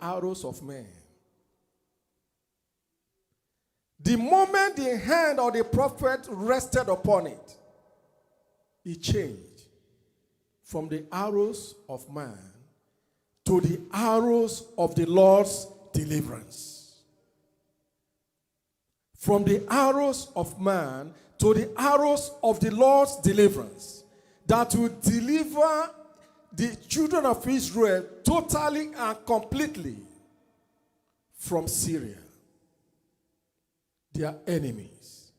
arrows of men. The moment the hand of the prophet rested upon it, it changed from the arrows of man to the arrows of the Lord's deliverance. From the arrows of man to the arrows of the Lord's deliverance, that will deliver the children of Israel totally and completely from Syria, their enemies.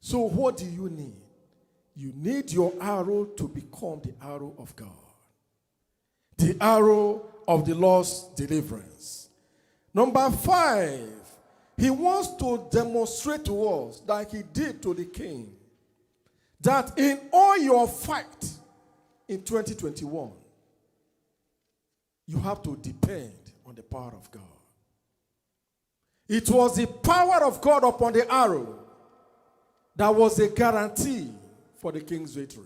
So what do you need? You need your arrow to become the arrow of God, the arrow of the Lord's deliverance. Number 5, he wants to demonstrate to us, like he did to the king, that in all your fight in 2021, you have to depend on the power of God. It was the power of God upon the arrow that was a guarantee for the king's victory.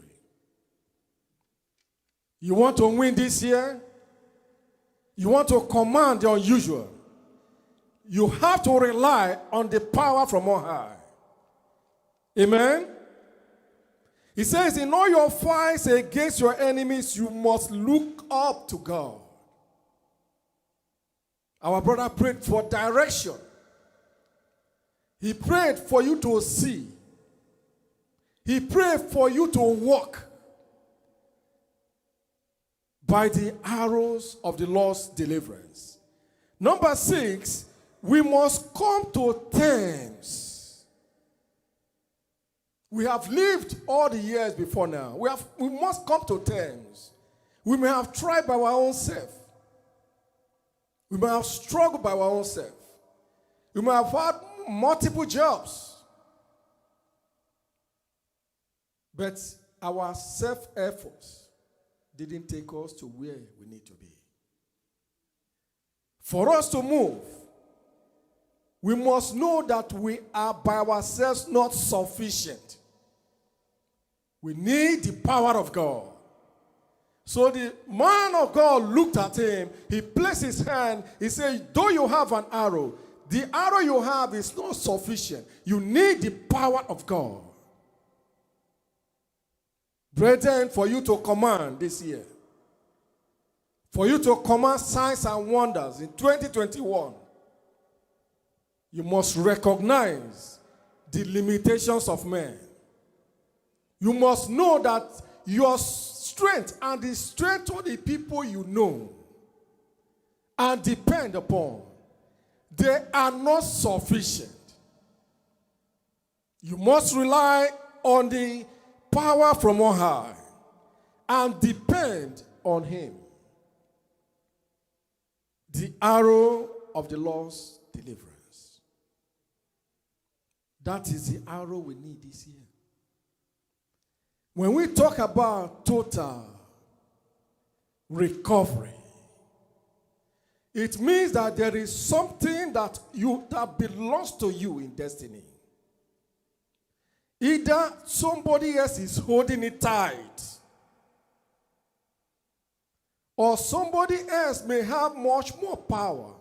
You want to win this year? You want to command the unusual? You have to rely on the power from on high. Amen? He says, in all your fights against your enemies, you must look up to God. Our brother prayed for direction. He prayed for you to see. He prayed for you to walk by the arrows of the Lord's deliverance. Number 6, we must come to terms. We have lived all the years before now. We must come to terms. We may have tried by our own self. We may have struggled by our own self. We may have had multiple jobs. But our self-efforts didn't take us to where we need to be. For us to move, we must know that we are by ourselves not sufficient. We need the power of God. So the man of God looked at him. He placed his hand. He said, though you have an arrow, the arrow you have is not sufficient. You need the power of God. Brethren, for you to command this year, for you to command signs and wonders in 2021, you must recognize the limitations of men. You must know that your strength and the strength of the people you know and depend upon, they are not sufficient. You must rely on the power from on high and depend on him. The arrow of the Lord's deliverance. That is the arrow we need this year. When we talk about total recovery, it means that there is something that belongs to you in destiny. Either somebody else is holding it tight, or somebody else may have much more power